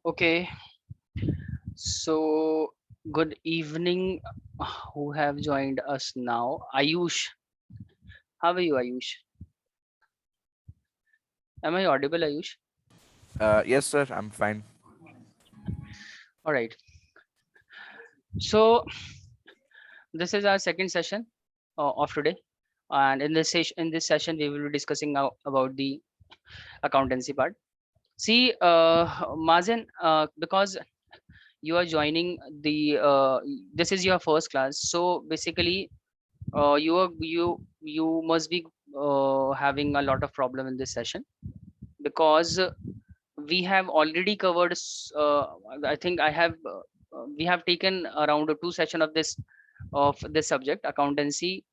Okay, so good evening. Who have joined us now? Ayush, how are you, Ayush? Am I audible, Ayush? Yes, sir. I'm fine. All right. So this is our second session of today, and in this session we will be discussing now about the accountancy part. See, Mazen, because you are joining this is your first class, so basically you must be having a lot of problem in this session because we have already covered I think we have taken around two session of this subject accountancy,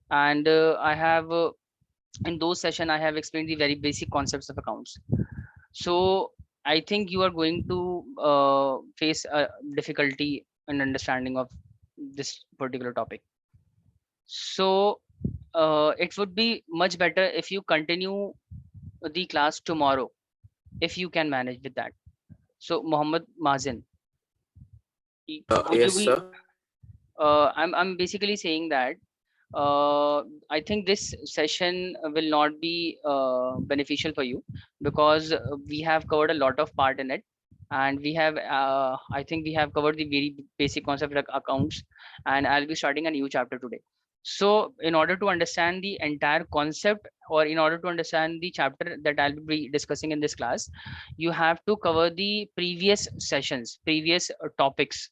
and I have in those session I have explained the very basic concepts of accounts. So I think you are going to face a difficulty in understanding of this particular topic. So it would be much better if you continue the class tomorrow, if you can manage with that. So Muhammad Mazen, would you Yes, be? sir. I'm basically saying that I think this session will not be beneficial for you because we have covered a lot of part in it, and we have I think we have covered the very basic concept of accounts, and I'll be starting a new chapter today. So in order to understand the entire concept, or in order to understand the chapter that I'll be discussing in this class, you have to cover the previous sessions, previous topics.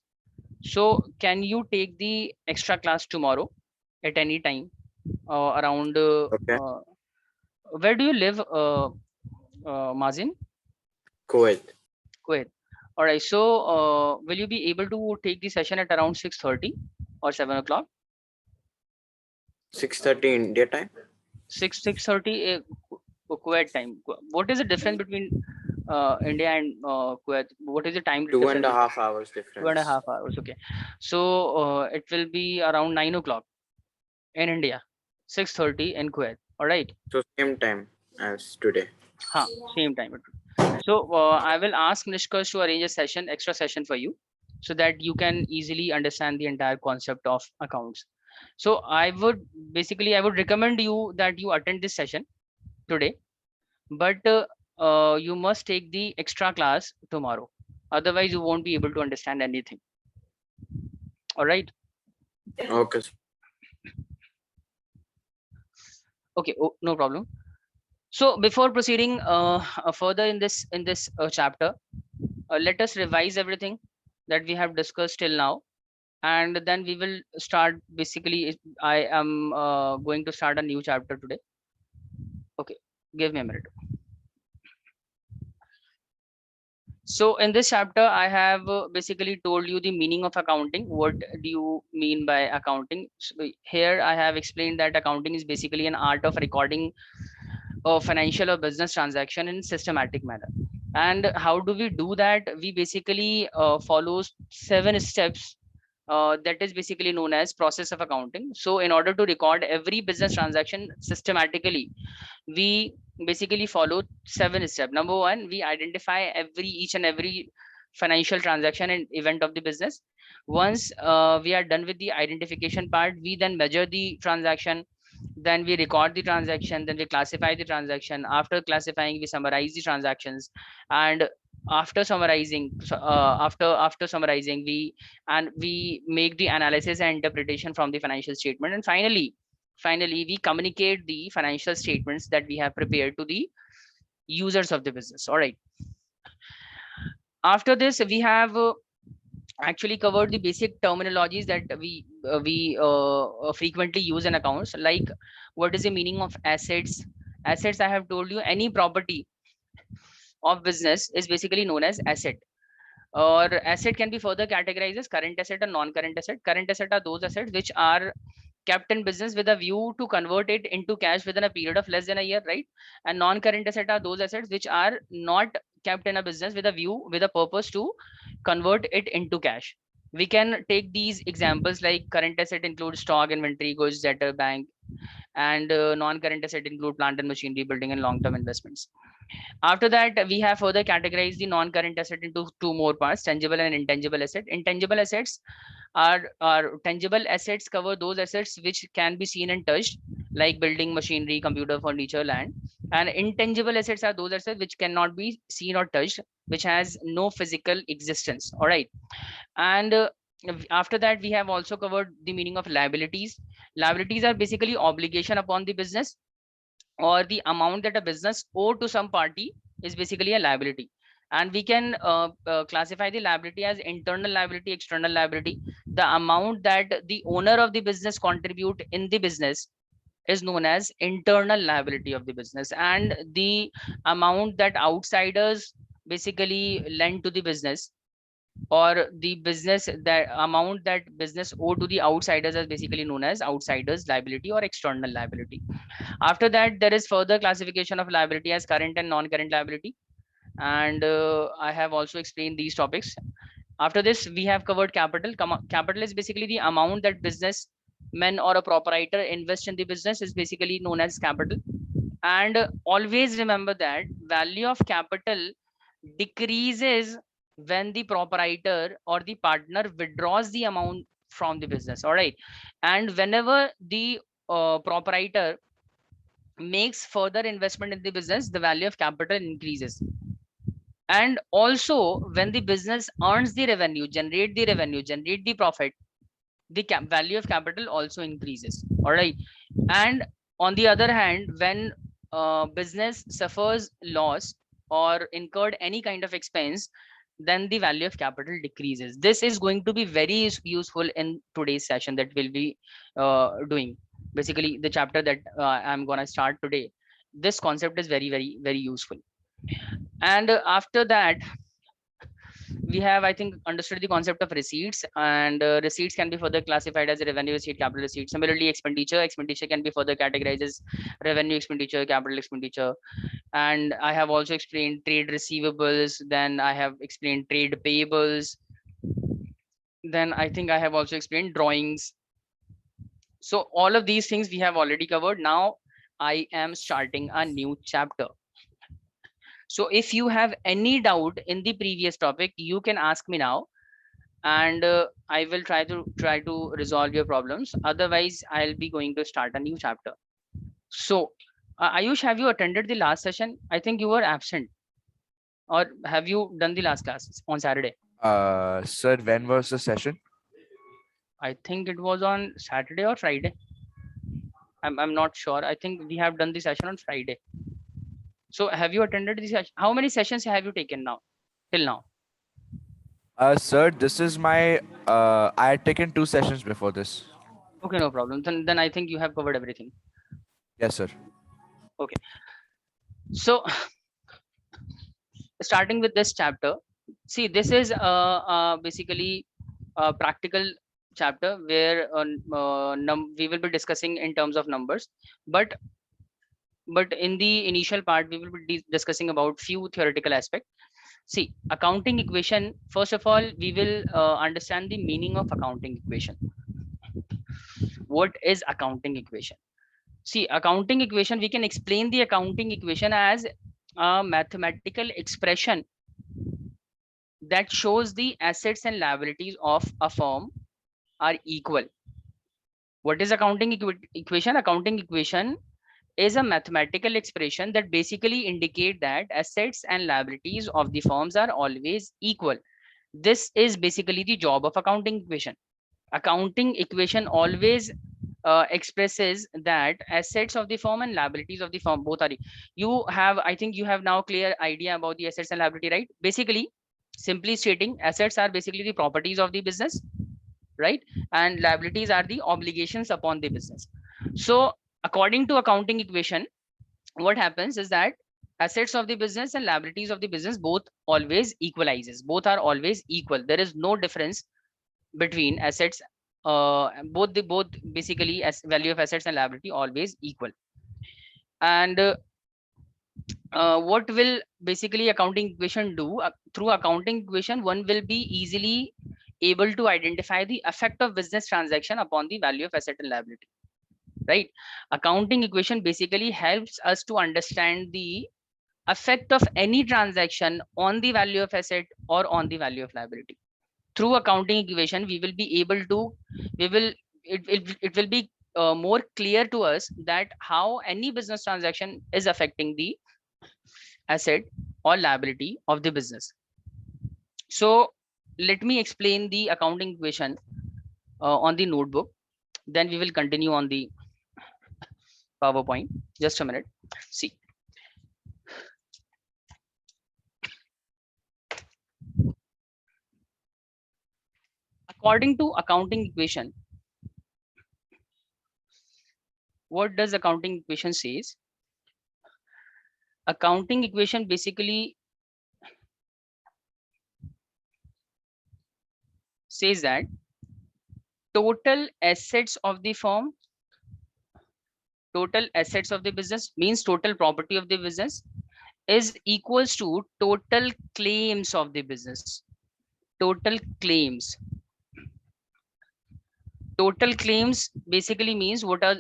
So can you take the extra class tomorrow at any time around Okay. where do you live, Mazin? Kuwait. Kuwait. All right. So will you be able to take the session at around 6:30 or 7 o'clock? 6:30 India time. 6:30 Kuwait time. What is the difference between India and Kuwait? What is the time Two and difference a between half hours two and a difference. half hours? Okay. So it will be around 9 o'clock in India, 6:30 in Kuwait. All right. So same time as today. Huh, same time. So I will ask Nishkash to arrange a session, extra session for you, so that you can easily understand the entire concept of accounts. So I would recommend you that you attend this session today, but you must take the extra class tomorrow. Otherwise, you won't be able to understand anything. All right. Okay. Okay. Oh, no problem. So before proceeding further in this chapter, let us revise everything that we have discussed till now, and then we will start. Basically I am going to start a new chapter today. Okay, give me a minute. So in this chapter I have basically told you the meaning of accounting. What do you mean by accounting? So here I have explained that accounting is basically an art of recording a financial or business transaction in systematic manner. And how do we do that? We basically follow 7 steps that is basically known as process of accounting. So in order to record every business transaction systematically, we basically follow 7 steps. Number one, we identify each and every financial transaction and event of the business. Once we are done with the identification part, we then measure the transaction, then we record the transaction, then we classify the transaction. After classifying, we summarize the transactions, and after summarizing, we make the analysis and interpretation from the financial statement, and finally we communicate the financial statements that we have prepared to the users of the business. All right. After this, we have actually covered the basic terminologies that we frequently use in accounts, like what is the meaning of assets. Assets, I have told you, any property of business is basically known as asset. Or asset can be further categorized as current asset and non-current asset. Current asset are those assets which are kept in business with a view to convert it into cash within a period of less than a year, right? And non-current asset are those assets which are not kept in a business with a purpose to convert it into cash. We can take these examples, like current asset includes stock, inventory, goods, debtor, bank, and non-current asset include plant and machinery, building, and long-term investments. After that, we have further categorized the non-current asset into two more parts: tangible and intangible asset. Intangible assets are tangible assets cover those assets which can be seen and touched, like building, machinery, computer, furniture, land. And intangible assets are those assets which cannot be seen or touched, which has no physical existence. All right. And after that, we have also covered the meaning of liabilities. Liabilities are basically obligation upon the business, or the amount that a business owe to some party is basically a liability. And we can classify the liability as internal liability, external liability. The amount that the owner of the business contribute in the business is known as internal liability of the business, and the amount that outsiders basically lend to the business, or the business, that amount that business owe to the outsiders, is basically known as outsiders liability or external liability. After that, there is further classification of liability as current and non-current liability, and I have also explained these topics. After this, we have covered capital. Capital is basically the amount that businessman or a proprietor invest in the business, is basically known as capital. And always remember that value of capital decreases when the proprietor or the partner withdraws the amount from the business. All right. And whenever the proprietor makes further investment in the business, the value of capital increases. And also, when the business earns the revenue, generate the profit, the value of capital also increases. All right. And on the other hand, when business suffers loss or incurred any kind of expense, then the value of capital decreases. This is going to be very useful in today's session that we'll be doing. Basically, the chapter that I'm gonna start today, this concept is very useful. And after that, we have, I think, understood the concept of receipts, and receipts can be further classified as a revenue receipt, capital receipt. Similarly, expenditure can be further categorized as revenue expenditure, capital expenditure. And I have also explained trade receivables, then I have explained trade payables, then I think I have also explained drawings. So all of these things we have already covered. Now I am starting a new chapter. So if you have any doubt in the previous topic, you can ask me now, and I will try to resolve your problems. Otherwise, I'll be going to start a new chapter. So Ayush, have you attended the last session? I think you were absent. Or have you done the last class on Saturday? Sir, when was the session? I think it was on Saturday or Friday. I'm not sure. I think we have done the session on Friday. So have you attended the session? How many sessions have you taken now, till now? Sir, this is my, I had taken 2 sessions before this. Okay, no problem. Then I think you have covered everything. Yes, sir. Okay. So starting with this chapter, see, this is basically a practical chapter where we will be discussing in terms of numbers, but in the initial part we will be discussing about few theoretical aspects. See, accounting equation, first of all we will understand the meaning of accounting equation. What is accounting equation? See, accounting equation, we can explain the accounting equation as a mathematical expression that shows the assets and liabilities of a firm are equal. What is accounting equation? Accounting equation is a mathematical expression that basically indicate that assets and liabilities of the firms are always equal. This is basically the job of accounting equation. Accounting equation always expresses that assets of the firm and liabilities of the firm both are. You have, I think you have now clear idea about the assets and liability, right? Basically, simply stating, assets are basically the properties of the business, right? And liabilities are the obligations upon the business. So according to accounting equation, what happens is that assets of the business and liabilities of the business both always equalizes, both are always equal. There is no difference between assets, both basically as value of assets and liability always equal. And what will basically accounting equation do? Through accounting equation, one will be easily able to identify the effect of business transaction upon the value of asset and liability, right? Accounting equation basically helps us to understand the effect of any transaction on the value of asset or on the value of liability. Through accounting equation, we will be able to, it will be more clear to us that how any business transaction is affecting the asset or liability of the business. So let me explain the accounting equation on the notebook. Then we will continue on the PowerPoint. Just a minute. See. According to accounting equation, what does accounting equation says? Accounting equation basically says that total assets of the firm, total assets of the business means total property of the business is equals to total claims of the business. Total claims. Total claims basically means what are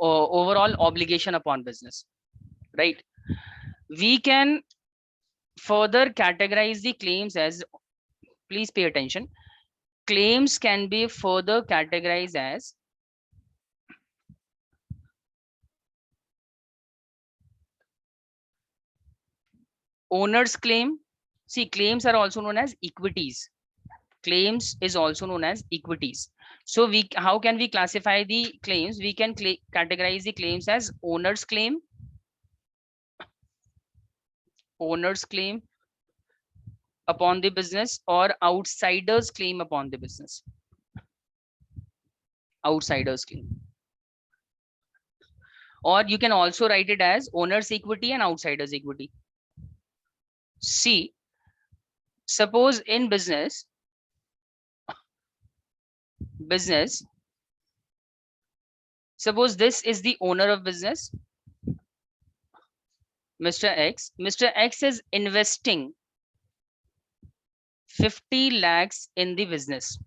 overall obligation upon business, right? We can further categorize the claims as, please pay attention, claims can be further categorized as owner's claim. See, claims are also known as equities. Claims is also known as equities. So we, how can we classify the claims? We can categorize the claims as owner's claim, owner's claim upon the business, or outsider's claim upon the business. Outsider's claim. Or you can also write it as owner's equity and outsider's equity. See, suppose in business, suppose this is the owner of business, Mr. X. Mr. X is investing 50 lakhs in the business.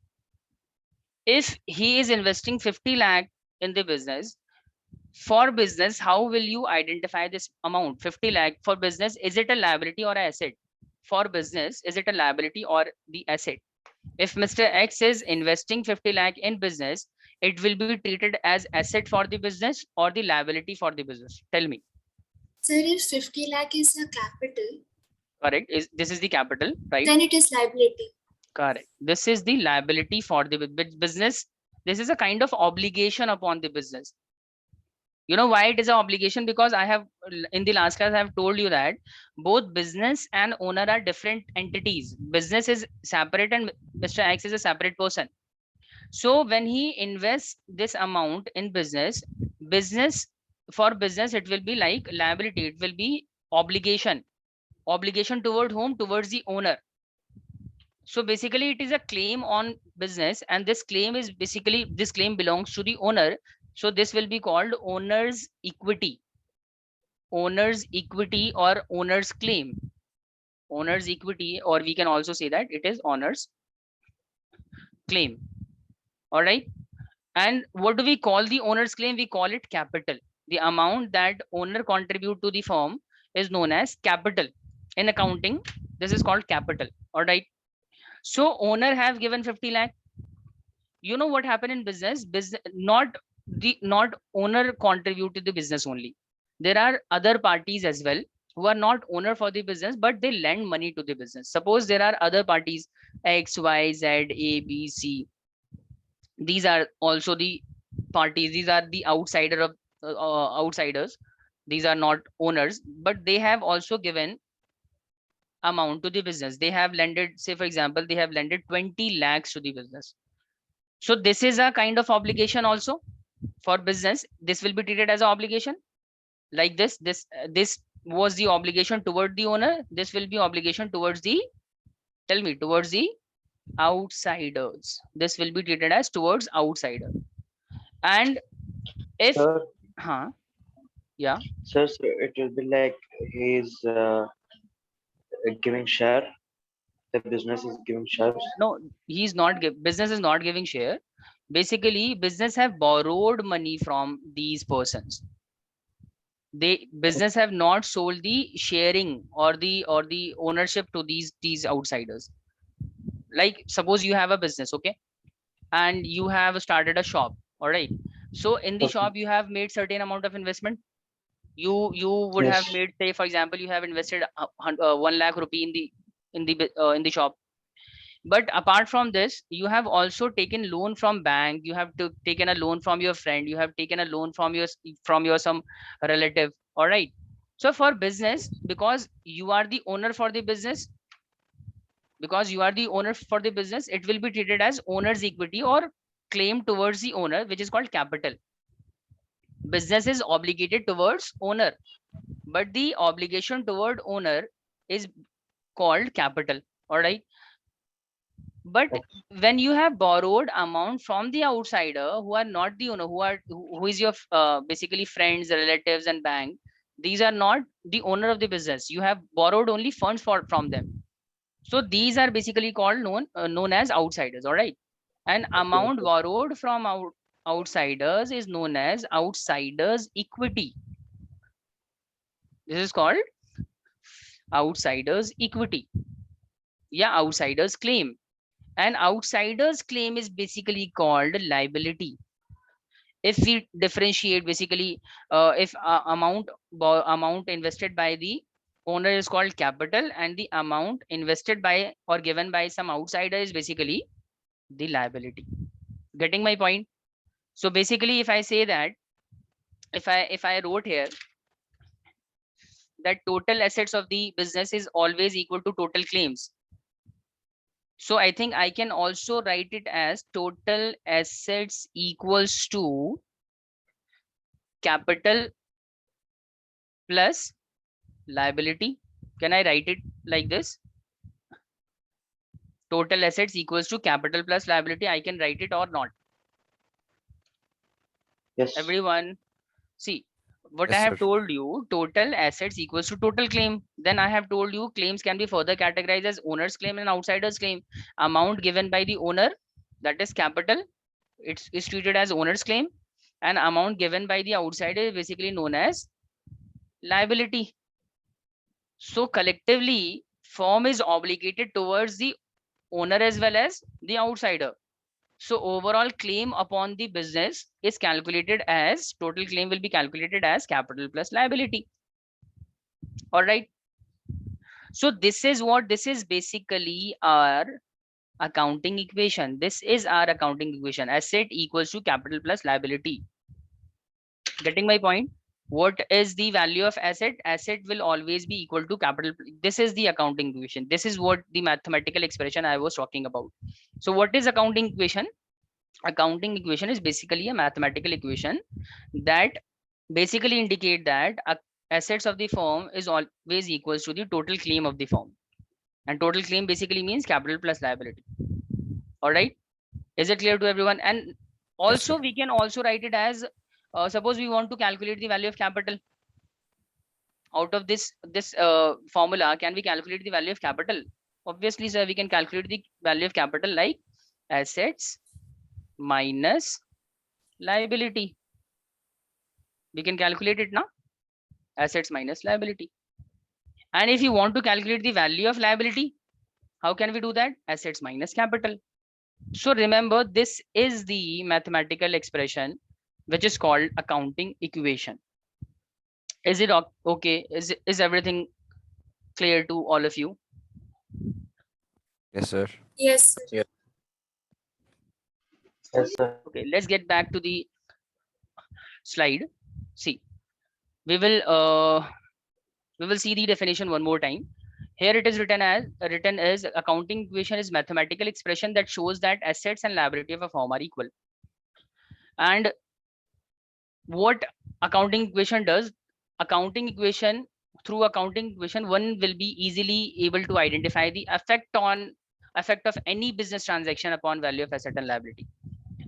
If he is investing 50 lakh in the business, for business, how will you identify this amount? 50 lakh for business, is it a liability or an asset? For business, is it a liability or the asset? If Mr. X is investing 50 lakh in business, it will be treated as asset for the business or the liability for the business. Tell me. Sir, if 50 lakh is the capital, correct, this is the capital, right? Then it is liability. Correct. This is the liability for the business. This is a kind of obligation upon the business. You know why it is an obligation? Because I have, in the last class, I have told you that both business and owner are different entities. Business is separate and Mr. X is a separate person. So when he invests this amount in business, for business, it will be like liability. It will be obligation. Obligation toward whom? Towards the owner. So basically it is a claim on business, and this claim is basically, this claim belongs to the owner. So this will be called owner's equity. Owner's equity or owner's claim. Owner's equity, or we can also say that it is owner's claim. All right. And what do we call the owner's claim? We call it capital. The amount that owner contribute to the firm is known as capital. In accounting, this is called capital. All right. So owner have given 50 lakh. You know what happened in business? Not owner contribute to the business only. There are other parties as well who are not owner for the business, but they lend money to the business. Suppose there are other parties X, Y, Z, A, B, C. These are also the parties. These are the outsider of outsiders. These are not owners, but they have also given amount to the business. They have lended, say for example, they have lended 20 lakhs to the business. So this is a kind of obligation also for business. This will be treated as an obligation like this. This was the obligation toward the owner. This will be obligation towards the, tell me, towards the outsiders. This will be treated as towards outsider. And if Sir, yeah, sir, it will be like he's giving share. The business is giving shares. no, he's not business is not giving share. Basically, business have borrowed money from these persons. business have not sold the sharing or the ownership to these outsiders. Like suppose you have a business, okay, and you have started a shop, all right. So in the Okay. shop you have made certain amount of investment. You would have Yes. made, say for example, you have invested 1 lakh rupee in the shop. But apart from this, you have also taken loan from bank, you have taken a loan from your friend, you have taken a loan from your some relative, all right. So for business, because you are the owner for the business, it will be treated as owner's equity or claim towards the owner, which is called capital. Business is obligated towards owner, but the obligation toward owner is called capital, all right. But when you have borrowed amount from the outsider who are not the owner, who is your basically friends, relatives and bank, these are not the owner of the business, you have borrowed only funds from them. So these are basically called known as outsiders, all right. An amount borrowed from outsiders is known as outsiders equity. This is called outsiders equity. Yeah, outsiders claim. An outsider's claim is basically called liability. If we differentiate, basically, if amount invested by the owner is called capital, and the amount invested by or given by some outsider is basically the liability. Getting my point? So basically, if I say that, if I wrote here that total assets of the business is always equal to total claims, so I think I can also write it as total assets equals to capital plus liability. Can I write it like this? Total assets equals to capital plus liability. I can write it or not. Yes. Everyone, see what Yes, I have sir. told you, total assets equals to total claim. Then I have told you claims can be further categorized as owner's claim and outsider's claim. Amount given by the owner, that is capital, it's treated as owner's claim, and amount given by the outsider is basically known as liability. So collectively, firm is obligated towards the owner as well as the outsider. So overall claim upon the business is calculated as, total claim will be calculated as capital plus liability. All right. So this is basically our accounting equation. This is our accounting equation. Asset equals to capital plus liability. Getting my point? What is the value of asset? Asset will always be equal to capital. This is the accounting equation. This is what the mathematical expression I was talking about. So what is accounting equation? Accounting equation is basically a mathematical equation that basically indicate that assets of the firm is always equals to the total claim of the firm, and total claim basically means capital plus liability. All right, is it clear to everyone? And also sir. we can also write it as suppose we want to calculate the value of capital. Out of this formula, can we calculate the value of capital? Obviously sir, we can calculate the value of capital like assets minus liability. We can calculate it now, assets minus liability. And if you want to calculate the value of liability, how can we do that? Assets minus capital. So remember, this is the mathematical expression which is called accounting equation. Is it okay? Is everything clear to all of you? Yes, sir. Yes, sir. Yes, sir. Okay, let's get back to the slide. See, we will see the definition one more time. Here it is written as accounting equation is mathematical expression that shows that assets and liability of a firm are equal. And what accounting equation does? Accounting equation, through accounting equation, one will be easily able to identify the effect of any business transaction upon value of asset and liability.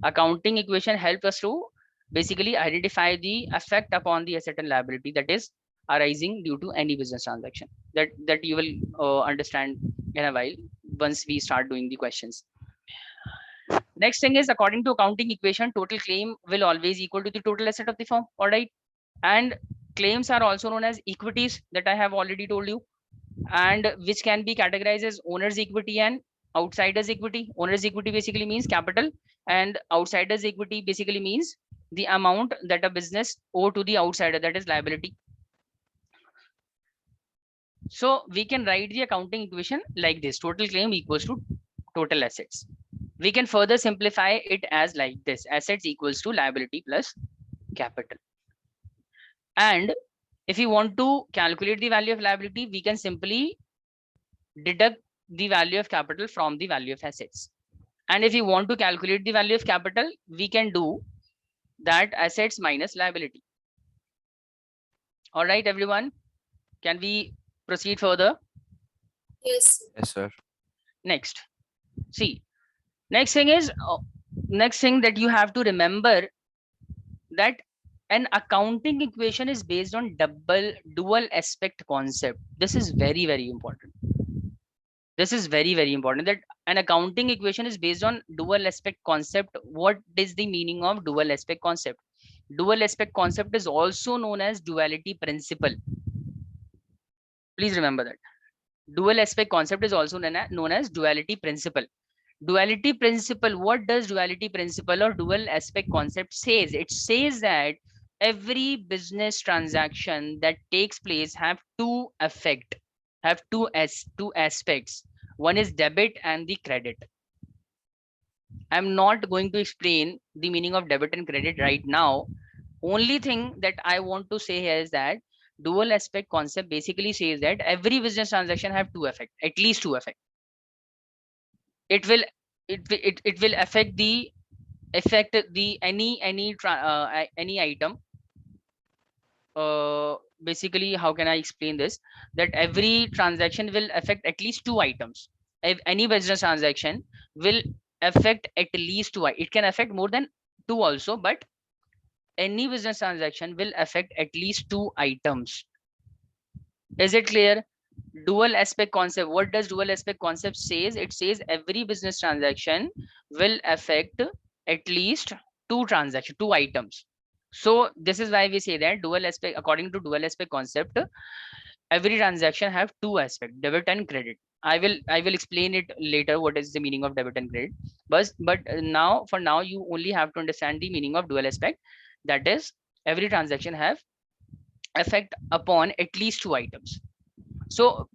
Accounting equation help us to basically identify the effect upon the asset and liability that is arising due to any business transaction. That you will understand in a while once we start doing the questions. Next thing is, according to accounting equation, total claim will always equal to the total asset of the firm. All right. And claims are also known as equities that I have already told you, and which can be categorized as owner's equity and outsider's equity. Owner's equity basically means capital, and outsider's equity basically means the amount that a business owe to the outsider, that is liability. So we can write the accounting equation like this: total claim equals to total assets. We can further simplify it as like this: assets equals to liability plus capital. And if you want to calculate the value of liability, we can simply deduct the value of capital from the value of assets. And if you want to calculate the value of capital, we can do that assets minus liability. All right, everyone, can we proceed further? Yes. Yes, sir. Next, see, next thing is next thing that you have to remember, that an accounting equation is based on dual aspect concept. This is very, very important. This is very, very important, that an accounting equation is based on dual aspect concept. What is the meaning of dual aspect concept? Dual aspect concept is also known as duality principle. Please remember that. Dual aspect concept is also known as duality principle. Duality principle, what does duality principle or dual aspect concept says? It says that every business transaction that takes place have two aspects. One is debit and the credit. I'm not going to explain the meaning of debit and credit right now. Only thing that I want to say here is that dual aspect concept basically says that every business transaction have two effects, at least two effects. It will affect the any item. Basically, how can I explain this? That every transaction will affect at least two items. If any business transaction will affect at least two, it can affect more than two also, but any business transaction will affect at least two items. Is it clear? Dual aspect concept, what does dual aspect concept says? It says every business transaction will affect at least two items. So this is why we say that dual aspect, according to dual aspect concept, every transaction have two aspects, debit and credit. I will explain it later what is the meaning of debit and credit, but now for now you only have to understand the meaning of dual aspect, that is every transaction have effect upon at least two items. So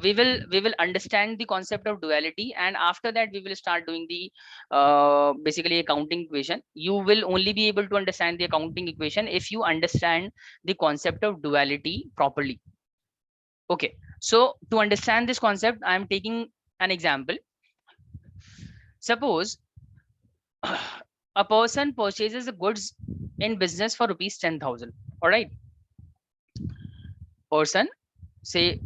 we will understand the concept of duality, and after that we will start doing the basically accounting equation. You will only be able to understand the accounting equation if you understand the concept of duality properly. Okay, so to understand this concept, I am taking an example. Suppose a person purchases the goods in business for rupees 10,000. All right, person, say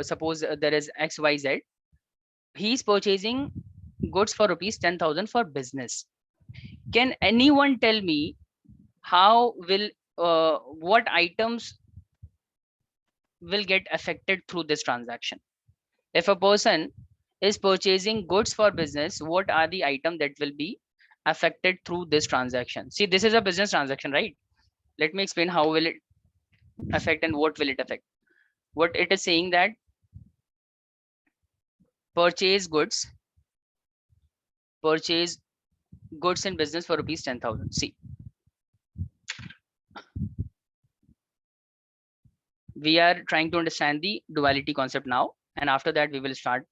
suppose there is XYZ, he is purchasing goods for rupees 10,000 for business. Can anyone tell me how will what items will get affected through this transaction? If a person is purchasing goods for business, what are the items that will be affected through this transaction? See, this is a business transaction, right? Let me explain how will it affect and what will it affect. What it is saying that purchase goods in business for rupees 10,000. See, we are trying to understand the duality concept now, and after that we will start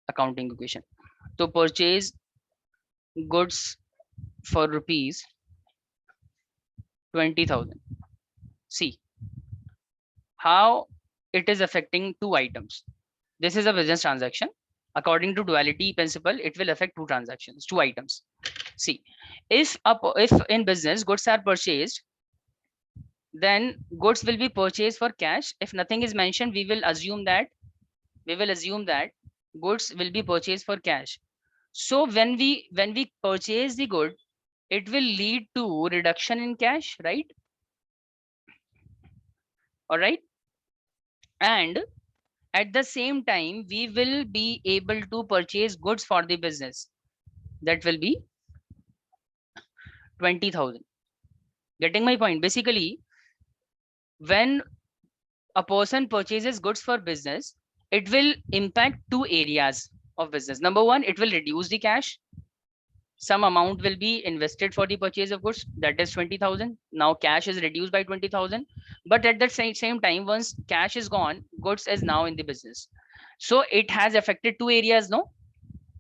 accounting equation. So purchase goods for rupees 20,000. See how it is affecting two items. This is a business transaction. According to duality principle, it will affect two transactions, two items. See, if in business goods are purchased, then goods will be purchased for cash. If nothing is mentioned, we will assume that goods will be purchased for cash. So when we purchase the good, it will lead to reduction in cash, right? All right, and at the same time we will be able to purchase goods for the business, that will be 20,000. Getting my point? Basically, when a person purchases goods for business, it will impact two areas of business. Number one, it will reduce the cash. Some amount will be invested for the purchase of goods, that is 20,000. Now cash is reduced by 20,000, but at the same time, once cash is gone, goods is now in the business. So it has affected two areas. No,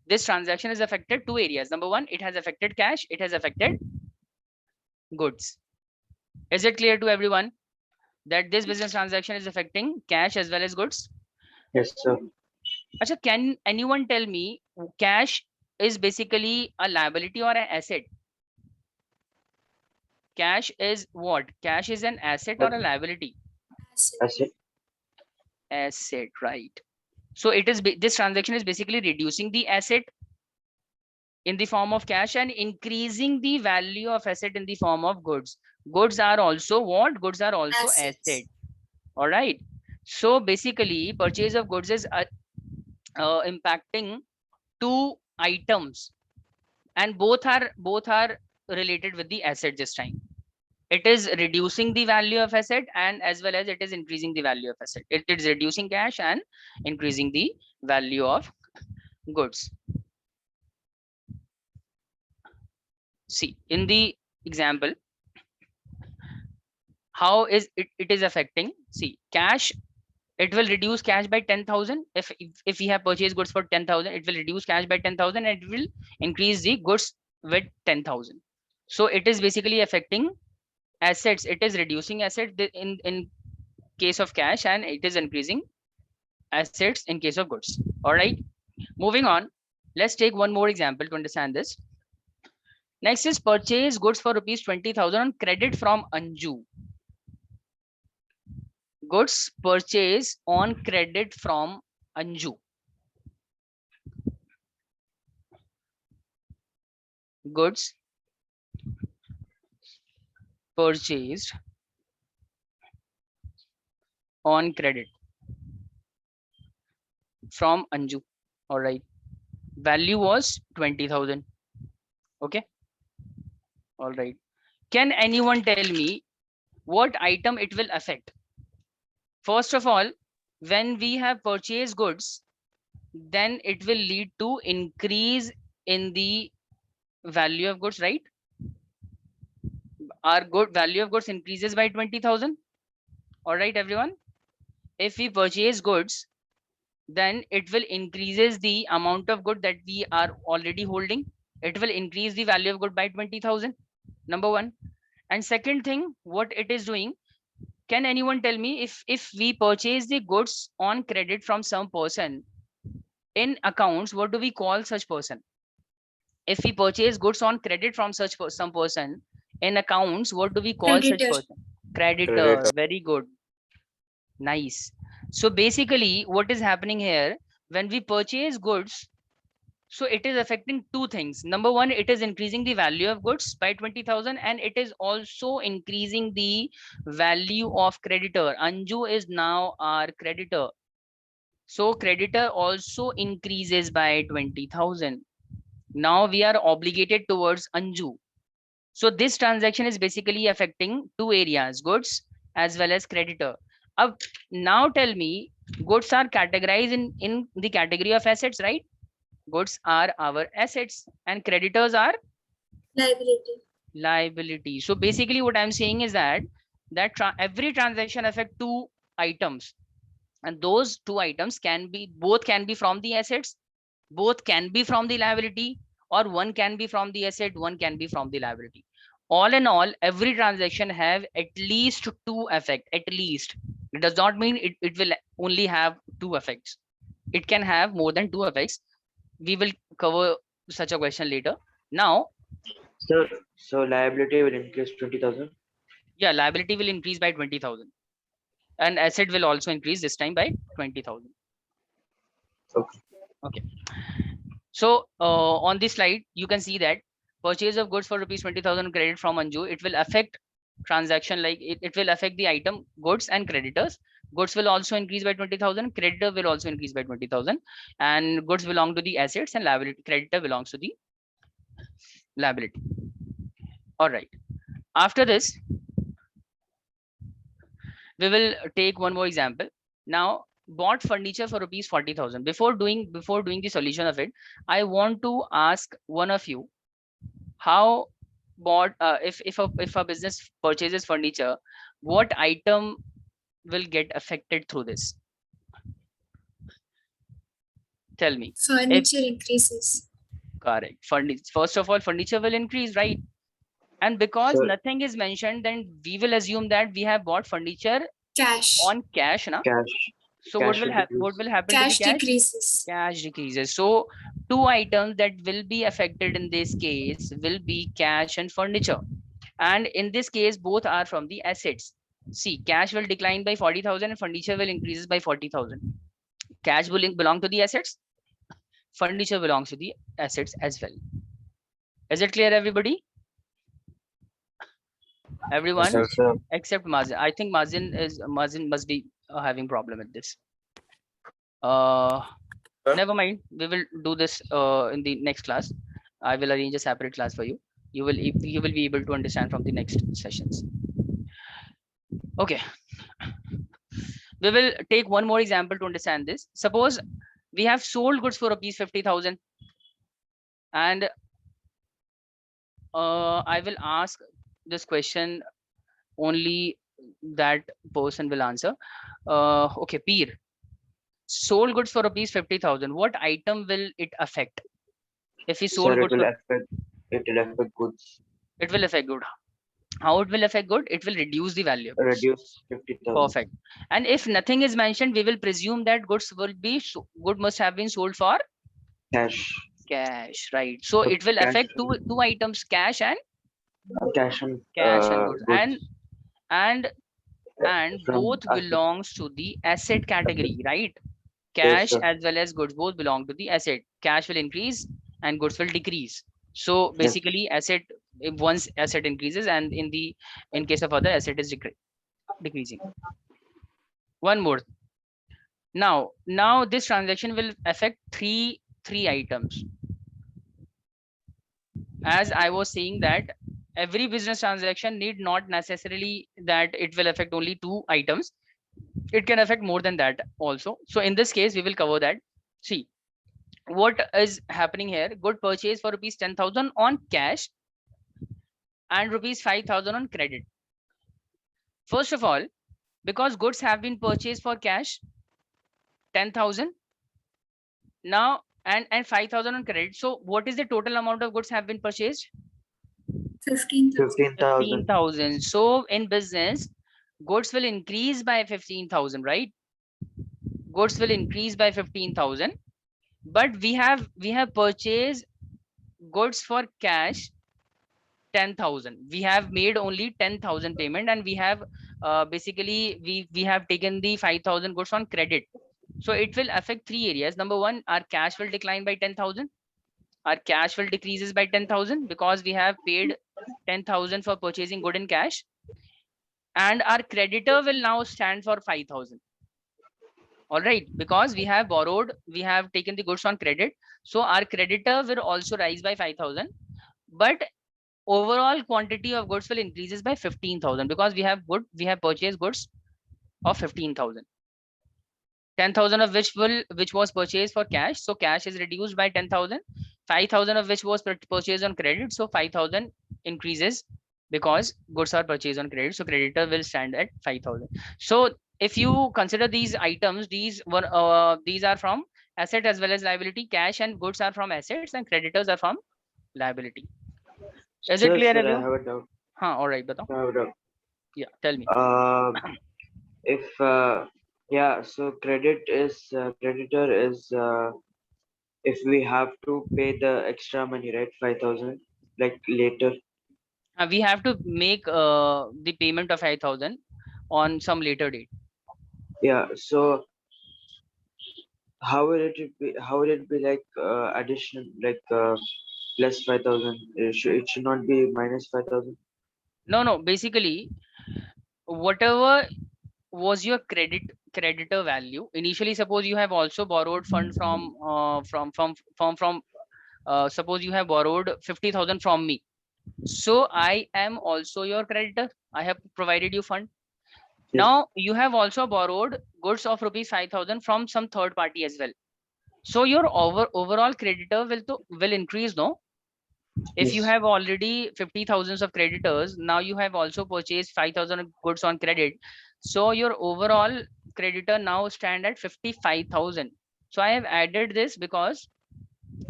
this transaction has affected two areas. Number one, it has affected cash, it has affected goods. Is it clear to everyone that this business transaction is affecting cash as well as goods? Yes, sir. Achha, can anyone tell me, cash is basically a liability or an asset? Cash is what? Cash is an asset or a liability? Asset. Asset, right? So it is this transaction is basically reducing the asset in the form of cash and increasing the value of asset in the form of goods. Goods are also what? Goods are also Assets. asset. All right. So basically, purchase of goods is impacting two items, and both are related with the asset this time. It is reducing the value of asset, and as well as it is increasing the value of asset. It is reducing cash and increasing the value of goods. See, in the example, how is it is affecting? See, cash, it will reduce cash by 10,000. If we have purchased goods for 10,000, it will reduce cash by 10,000 and it will increase the goods with 10,000. So it is basically affecting assets. It is reducing asset in case of cash, and it is increasing assets in case of goods. All right, moving on, let's take one more example to understand this. Next is purchase goods for rupees 20,000 on credit from Anju. Goods purchase on credit from Anju. Goods purchased on credit from Anju. All right, value was 20,000. Okay, all right. Can anyone tell me what item it will affect? First of all, when we have purchased goods, then it will lead to increase in the value of goods, right? Our good value of goods increases by 20,000. All right, everyone. If we purchase goods, then it will increases the amount of good that we are already holding. It will increase the value of good by 20,000. Number one. And second thing, what it is doing, can anyone tell me, if we purchase the goods on credit from some person, in accounts, what do we call such person? If we purchase goods on credit from some person, in accounts, what do we call such Creditor. person? Creditor. Creditor. Very good. Nice. So basically, what is happening here, when we purchase goods, so it is affecting two things. Number one, it is increasing the value of goods by 20,000, and it is also increasing the value of creditor. Anju is now our creditor. So creditor also increases by 20,000. Now we are obligated towards Anju. So this transaction is basically affecting two areas, goods as well as creditor. Now tell me, goods are categorized in the category of assets, right? Goods are our assets and creditors are Liability. liability. So basically what I'm saying is that every transaction affect two items, and those two items both can be from the assets, both can be from the liability, or one can be from the asset, one can be from the liability. All in all, every transaction have at least two effects. At least, it does not mean it will only have two effects. It can have more than two effects. We will cover such a question later. Now, So liability will increase 20,000. yeah, liability will increase by 20,000, and asset will also increase this time by 20,000. Okay. Okay. So on this slide, you can see that purchase of goods for rupees 20,000 credit from Anju, it will affect transaction, like it will affect the item goods and creditors. Goods will also increase by 20,000, creditor will also increase by 20,000, and goods belong to the assets and liability, creditor belongs to the liability. All right. After this, We will take one more example. Now, bought furniture for rupees 40,000. Before doing the solution of it, I want to ask one of you, how bought if a business purchases furniture, what item will get affected through this? Tell me. Furniture increases. Correct. First of all, furniture will increase, right? And because Sir. nothing is mentioned, then we will assume that we have bought furniture Cash. on cash, na? Cash. So Cash what will will happen? decrease. What will happen to the Cash cash? decreases. Cash decreases. So two items that will be affected in this case will be cash and furniture. And in this case, both are from the assets. See, cash will decline by 40,000 and furniture will increase by 40,000. Cash will belong to the assets. Furniture belongs to the assets as well. Is it clear, everybody? Everyone Yes, sir. except Mazin. I think Mazin must be having problem with this. Never mind. We will do this in the next class. I will arrange a separate class for you. You will be able to understand from the next sessions. Okay. We will take one more example to understand this. Suppose we have sold goods for rupees 50,000, and I will ask this question, only that person will answer. Okay, Peer. Sold goods for rupees 50,000. What item will it affect? If we sold Sir, goods, it will affect goods. it will affect good. How it will affect good? It will reduce the value. Reduce 50,000. Perfect. And if nothing is mentioned, we will presume that goods will be good must have been sold for Cash. cash, right? So So it will cash affect two items, cash and Cash and goods. And from both assets. belongs to the asset category, right? Yes, Cash sir. as well as goods both belong to the asset. Cash will increase and goods will decrease. So basically, asset, if once asset increases, and in case of other, asset is decreasing. One more. Now this transaction will affect three items. As I was saying that every business transaction need not necessarily that it will affect only two items. It can affect more than that also. So in this case, we will cover that. See, what is happening here? Good purchase for rupees 10,000 on cash and rupees 5,000 on credit. First of all, because goods have been purchased for cash, 10,000 now, and 5,000 on credit. So what is the total amount of goods have been purchased? 15,000. 15,000. So in business, goods will increase by 15,000, right? Goods will increase by 15,000, but we have purchased goods for cash 10,000. We have made only 10,000 payment, and we have basically we have taken the 5,000 goods on credit. So it will affect three areas. Number one, our cash will decline by 10,000. Our cash will decreases by 10,000 because we have paid 10,000 for purchasing good in cash, and our creditor will now stand for 5,000. All right, because we have borrowed, we have taken the goods on credit, so our creditor will also rise by 5,000, but overall quantity of goods will increases by 15,000 because we have purchased goods of 15,000. 10,000 of which was purchased for cash, so cash is reduced by 10,000. 5,000 of which was purchased on credit, so 5,000 increases because goods are purchased on credit, so creditor will stand at 5,000. So if you consider these items, these are from asset as well as liability. Cash and goods are from assets and creditors are from liability. Is it clear, Sir, I everyone? have a doubt. All right, batao. I have a doubt. Yeah, tell me. If yeah, so creditor is if we have to pay the extra money, right? 5,000, like later. We have to make the payment of 5,000 on some later date. Yeah. So how will it be? How will it be like additional, like plus 5,000? It should not be minus 5,000. No. Basically, whatever was your creditor value initially, suppose you have also borrowed fund from suppose you have borrowed 50,000 from me, so I am also your creditor. I have provided you fund. Yes. Now you have also borrowed goods of rupees 5,000 from some third party as well. So your overall creditor will increase, no? If you Yes. have already 50,000 of creditors, now you have also purchased 5,000 goods on credit. So your overall creditor now stand at 55,000. So I have added this because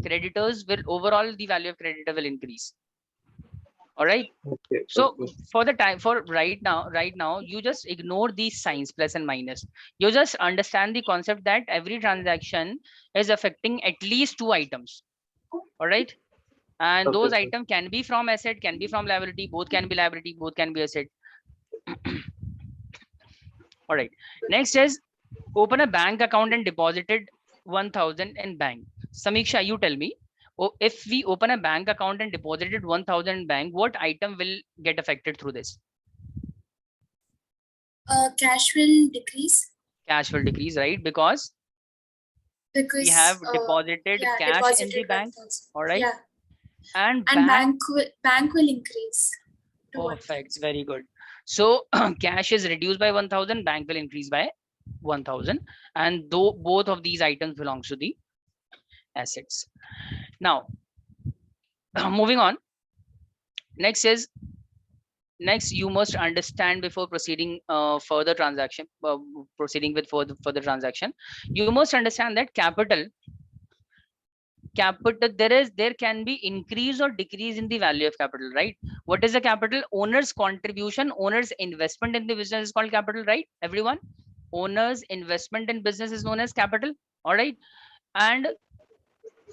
creditors will overall the value of creditor will increase. All right. Okay. So Okay. for the time for right now, you just ignore these signs plus and minus. You just understand the concept that every transaction is affecting at least two items. All right. And Okay, those sir. items can be from asset, can be from liability, both can be liability, both can be asset. All right. Next is open a bank account and deposited 1,000 in bank. Samiksha, you tell me, if we open a bank account and deposited 1,000 in bank, what item will get affected through this? Cash will decrease Cash will decrease, right? Because we have because deposited yeah, cash in the deposited bank. 1,000. All right. Yeah, And and bank, bank will increase to perfect, 1,000. very good. So cash is reduced by 1,000, bank will increase by 1,000, and though both of these items belongs to the assets. Now moving on, next you must understand before proceeding further transaction, proceeding with further transaction, you must understand that capital there can be increase or decrease in the value of capital, right? What is the capital? Owner's contribution, owner's investment in the business is called capital, right? Everyone, owner's investment in business is known as capital. All right. And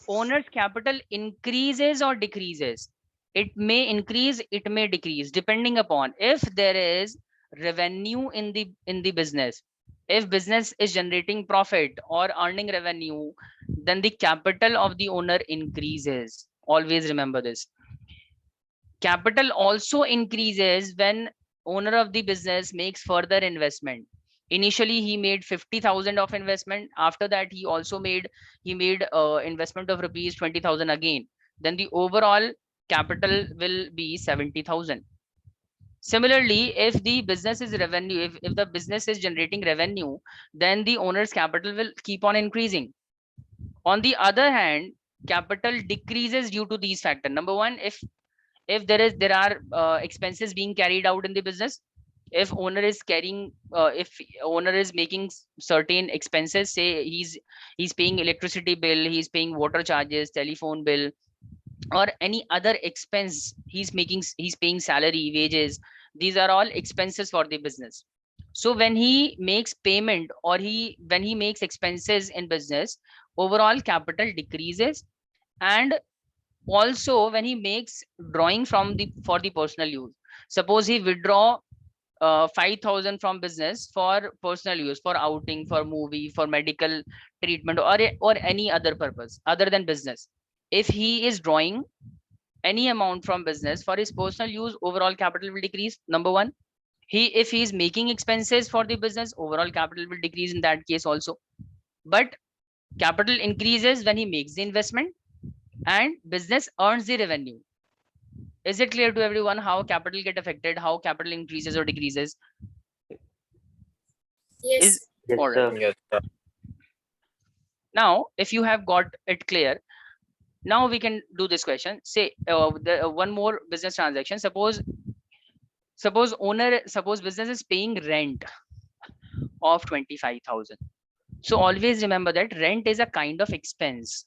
owner's capital increases or decreases. It may increase, it may decrease, depending upon if there is revenue in the business. If business is generating profit or earning revenue, then the capital of the owner increases. Always remember this. Capital also increases when owner of the business makes further investment. Initially he made 50,000 of investment. After that he made investment of rupees 20,000 again. Then the overall capital will be 70,000. Similarly, if the business is revenue, if the business is generating revenue, then the owner's capital will keep on increasing. On the other hand, capital decreases due to these factors. Number one, if there are expenses being carried out in the business, if owner is carrying if owner is making certain expenses, say he's paying electricity bill, he's paying water charges, telephone bill, or any other expense he's paying salary, wages, these are all expenses for the business. So when he makes payment or when he makes expenses in business, overall capital decreases. And also when he makes drawing for the personal use, suppose he withdraw 5,000 from business for personal use, for outing, for movie, for medical treatment, or any other purpose other than business. If he is drawing any amount from business for his personal use, overall capital will decrease. Number one, if he is making expenses for the business, overall capital will decrease in that case also. But capital increases when he makes the investment and business earns the revenue. Is it clear to everyone how capital get affected, how capital increases or decreases? Yes. Is Yes, all right. sir. Yes, sir. Now if you have got it clear, now we can do this question. Say one more business transaction. Suppose business is paying rent of 25,000. So always remember that rent is a kind of expense.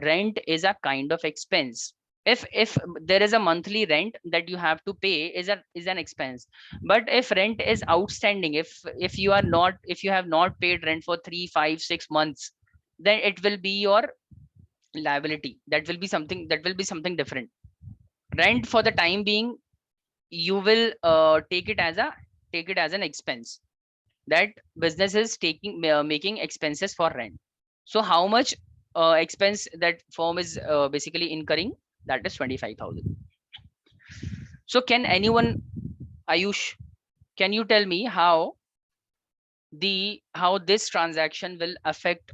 Rent is a kind of expense. If there is a monthly rent that you have to pay is an expense. But if rent is outstanding, if you have not paid rent for 3, 5, 6 months, then it will be your liability. That will be something different. Rent for the time being, you will take it as an expense, that business is making expenses for rent. So how much expense that firm is basically incurring? That is 25,000. So can anyone, Ayush, can you tell me how this transaction will affect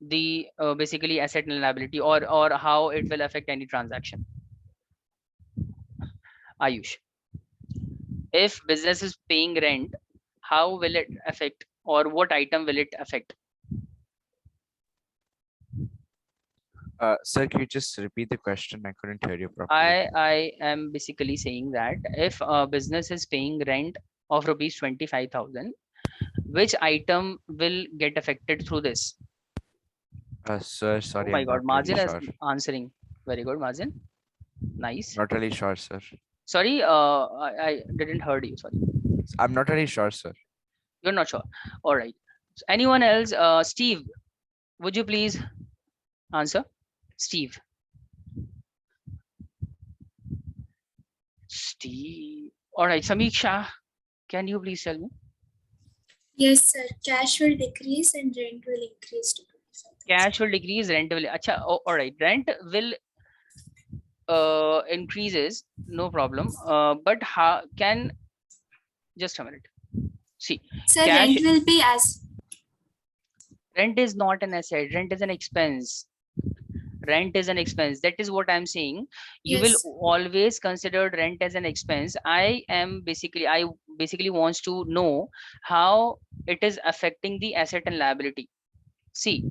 the basically asset and liability, or how it will affect any transaction? Ayush. If business is paying rent, how will it affect, or what item will it affect? Sir, could you just repeat the question? I couldn't hear you properly. I am basically saying that if a business is paying rent of rupees 25,000, which item will get affected through this? Sir, Oh sorry, my I'm God, not really Mazen is sure. answering. Very good, Mazen. Nice. Not really sure, sir. Sorry, I didn't heard you. Sorry, I'm not really sure, sir. you're not sure. All right. So anyone else? Steve, would you please answer? Steve. Steve. All right, Samiksha, can you please tell me? Yes, sir. Cash will decrease and rent will increase to 25,000. Cash will decrease, rent will. Acha, oh, all right, rent will increases, no problem. But how can, just a minute. See, Sir, cash, rent will be as rent is not an asset, rent is an expense. Rent is an expense. That is what I'm saying. You will yes, sir. always consider rent as an expense. I basically wants to know how it is affecting the asset and liability. See,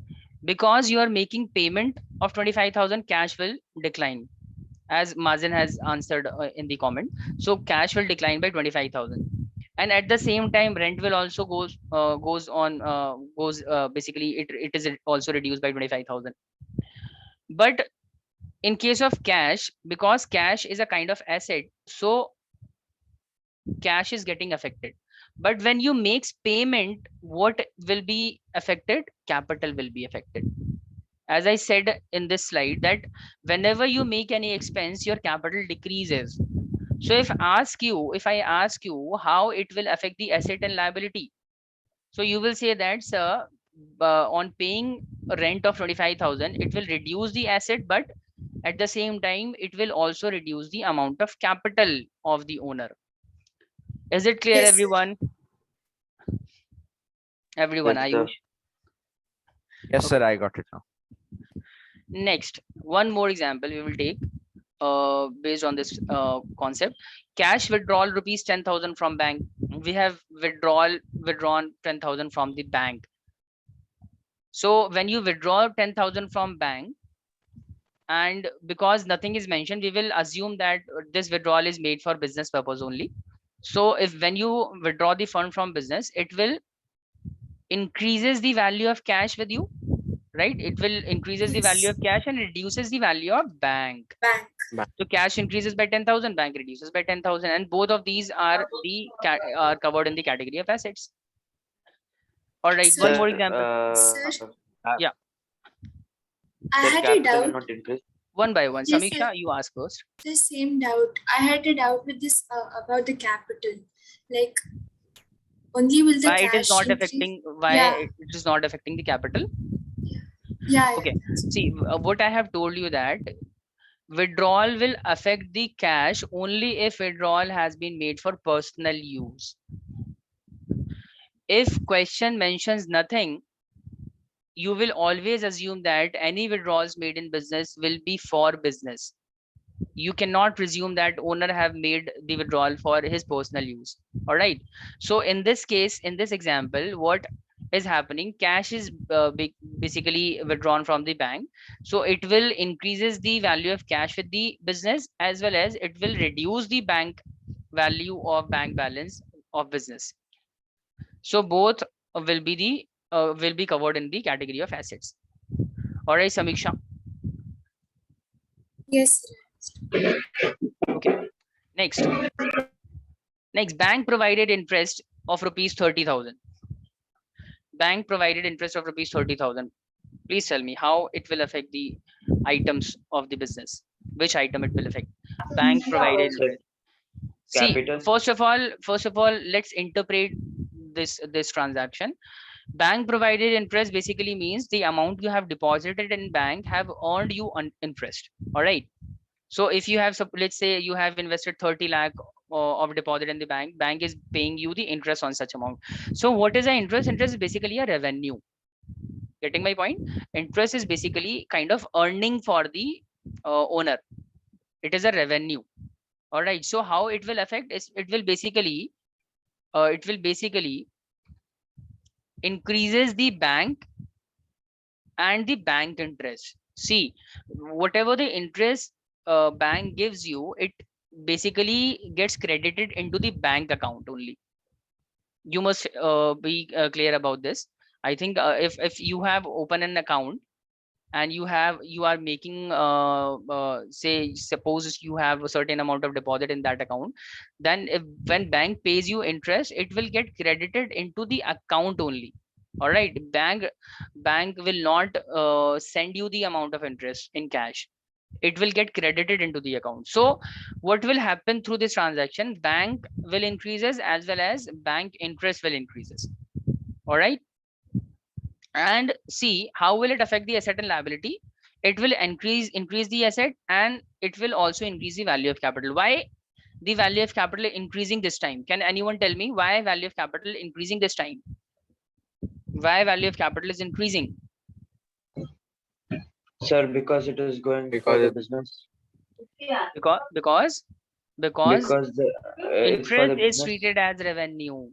because you are making payment of 25,000, cash will decline, as Mazen has answered in the comment. So cash will decline by 25,000, and at the same time rent will also goes basically it is also reduced by 25,000. But in case of cash, because cash is a kind of asset, so cash is getting affected. But when you makes payment, what will be affected? Capital will be affected. As I said in this slide, that whenever you make any expense, your capital decreases. So if I ask you how it will affect the asset and liability, so you will say that, sir, on paying a rent of 25,000, it will reduce the asset, but at the same time, it will also reduce the amount of capital of the owner. Is it clear, Yes, sir. everyone? Everyone, Yes, are sir. you? Yes, sir, I got it now. Next, one more example we will take based on this concept. Cash withdrawal rupees 10,000 from bank. We have withdrawn 10,000 from the bank. So when you withdraw 10,000 from bank, and because nothing is mentioned, we will assume that this withdrawal is made for business purpose only. So if when you withdraw the fund from business, it will increases the value of cash with you, right? It will increases the value Yes. of cash and reduces the value of bank. Bank. So cash increases by 10,000, bank reduces by 10,000, and both of these are are covered in the category of assets. All right, Sir, one more Sir, example. Sir, Yeah, I the had a capital will doubt. not increase. one by one. Yes, sir. Samiksha, you ask first. The same doubt. I had a doubt with this about the capital. Like, only will the Why it is cash not increase? affecting? Why Yeah. it is not affecting the capital? Yeah. Okay. See, what I have told you that withdrawal will affect the cash only if withdrawal has been made for personal use. If question mentions nothing, you will always assume that any withdrawals made in business will be for business. You cannot presume that owner have made the withdrawal for his personal use. All right. So in this case, in this example, what is happening? Cash is basically withdrawn from the bank. So it will increases the value of cash with the business, as well as it will reduce the bank value of bank balance of business. So both will be covered in the category of assets. All right, Samiksha. Yes, sir. Okay. Next, bank provided interest of rupees 30,000. Bank provided interest of rupees 30,000. Please tell me how it will affect the items of the business. Which item it will affect? Bank provided Sir, interest. See, capital. first of all, let's interpret this transaction. Bank provided interest basically means the amount you have deposited in bank have earned you interest. All right. So if you have, let's say you have invested 30 lakh of deposit in the bank is paying you the interest on such amount. So what is the interest? Interest is basically a revenue. Getting my point? Interest is basically kind of earning for the owner. It is a revenue. All right. So how it will affect is it will basically increases the bank and the bank interest. See, whatever the interest bank gives you, it basically gets credited into the bank account only. You must be clear about this. I think if you have open an account and you are making say suppose you have a certain amount of deposit in that account, then when bank pays you interest, it will get credited into the account only. All right, bank will not send you the amount of interest in cash. It will get credited into the account. So what will happen through this transaction, bank will increases as well as bank interest will increases. All right, and see how will it affect the asset and liability. It will increase the asset, and it will also increase the value of capital. Why the value of capital increasing this time? Can anyone tell me why value of capital increasing this time? Why value of capital is increasing? Sir, because it is going for Because the it- business. Because Because the it's for the interest is business. treated as revenue,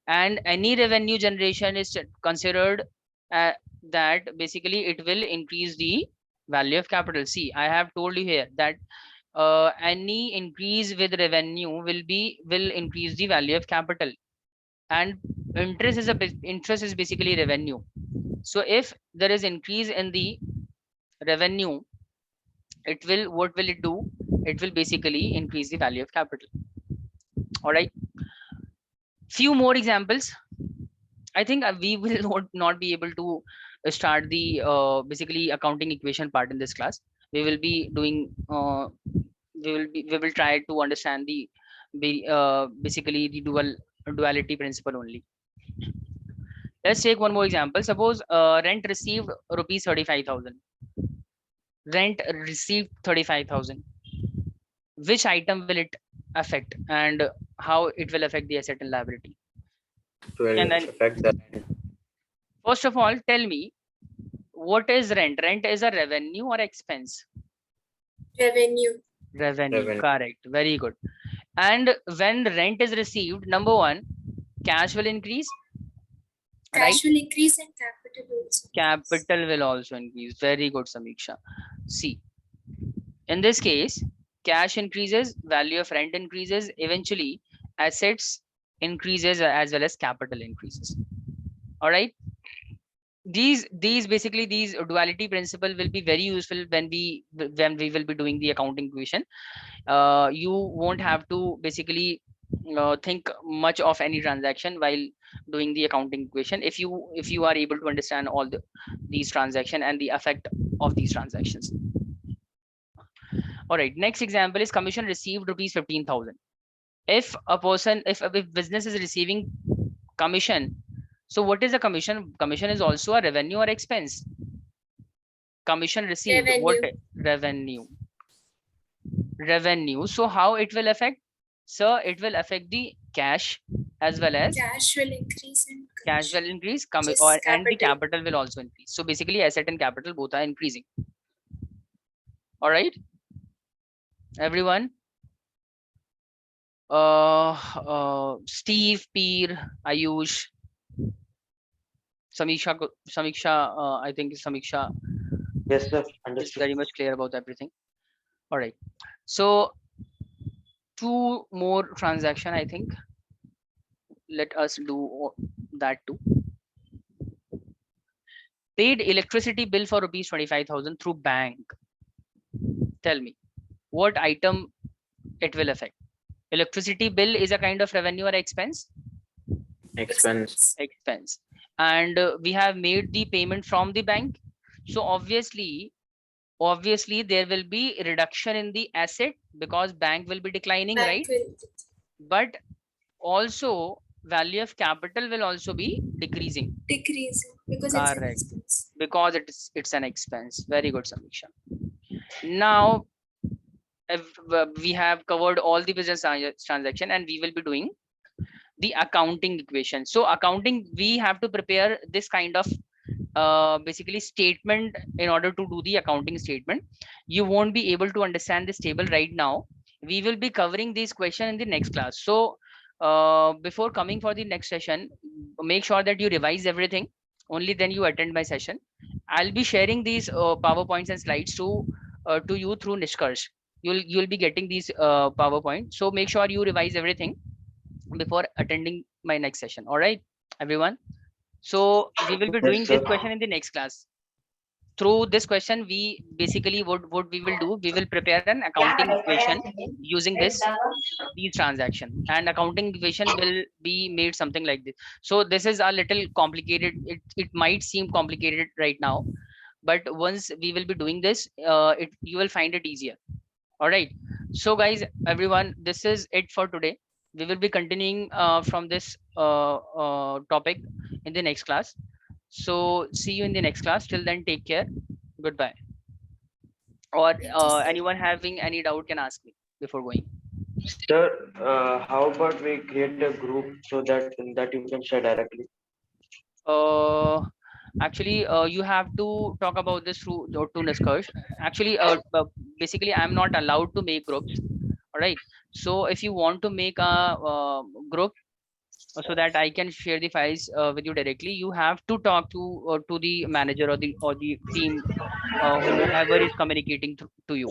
and any revenue generation is considered that basically it will increase the value of capital. See, I have told you here that any increase with revenue will increase the value of capital, and interest is basically revenue. So if there is increase in the revenue, it will, what will it do? It will basically increase the value of capital. All right, few more examples. I think we will not be able to start the basically accounting equation part in this class. We will be doing we will try to understand the basically the duality principle only. Let's take one more example. Suppose rent received rupees 35,000. Rent received 35,000. Which item will it affect, and how it will affect the asset and liability? will And then affect the rent. first of all, tell me, what is rent? Rent is a revenue or expense? Revenue. Revenue, correct. Very good. And when rent is received, number one, cash will increase, right? Cash will increase and capital will also increase. Capital will also increase. Very good, Samiksha. See, in this case, cash increases, value of rent increases, eventually assets increases as well as capital increases. All right. These basically these duality principle will be very useful when we will be doing the accounting equation. You won't have to basically think much of any transaction while doing the accounting equation if you are able to understand all these transactions and the effect of these transactions. All right, next example is commission received rupees 15,000. If a person, if business is receiving commission, so what is the commission? Commission is also a revenue or expense? Commission received, what? Revenue. Revenue. So how it will affect? So it will affect the cash as well as Cash will increase and cash will increase, Just and the capital. capital will also increase. So basically asset and capital both are increasing. All right, everyone. Steve, Peer, Ayush, Samiksha, I think Samiksha Yes, sir. is Understood. very much clear about everything. All right, so two more transaction, I think. Let us do that too. Paid electricity bill for rupees 25,000 through bank. Tell me, what item it will affect? Electricity bill is a kind of revenue or expense? Expense. Expense. And we have made the payment from the bank. So obviously there will be a reduction in the asset because bank will be declining, right? Bank will But also value of capital will also be decreasing decrease because it's an Correct. expense. because it's an expense. Very good, Samiksha. Now we have covered all the business transaction, and we will be doing the accounting equation. So accounting, we have to prepare this kind of basically statement in order to do the accounting statement. You won't be able to understand this table right now. We will be covering these questions in the next class. So before coming for the next session, make sure that you revise everything. Only then you attend my session. I'll be sharing these PowerPoints and slides to you through Nishkarsh. You'll be getting these PowerPoint. So make sure you revise everything before attending my next session. All right, everyone. So we will be Yes, doing this sir. question in the next class. Through this question, we basically what we will do, we will prepare an accounting equation using these transaction, and accounting equation will be made something like this. So this is a little complicated. It might seem complicated right now, but once we will be doing this, you will find it easier. All right. So guys, everyone, this is it for today. We will be continuing from this topic in the next class. So see you in the next class. Till then, take care. Goodbye. Or Thank you, sir. anyone having any doubt can ask me before going. Sir, how about we create a group so that you can share directly? Actually, you have to talk about this through to Niskarsh. Actually, basically, I'm not allowed to make groups. All right. So if you want to make a group so that I can share the files with you directly, you have to talk to the manager or the team, whoever is communicating to you.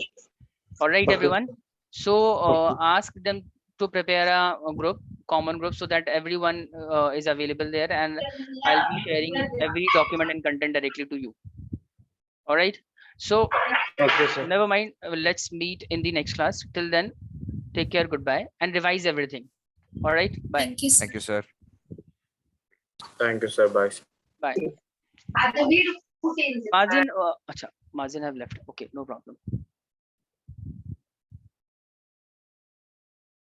All right, Okay. everyone. So Okay. ask them to prepare a group, common group, so that everyone is available there, and I'll be sharing every document and content directly to you. All right. So Okay, sir. never mind. Let's meet in the next class. Till then, take care. Goodbye, and revise everything. All right. Bye. Thank you, sir. Thank you, sir. Thank you, sir. Bye. Bye. Mazin, acha, Mazin have left. Okay, no problem.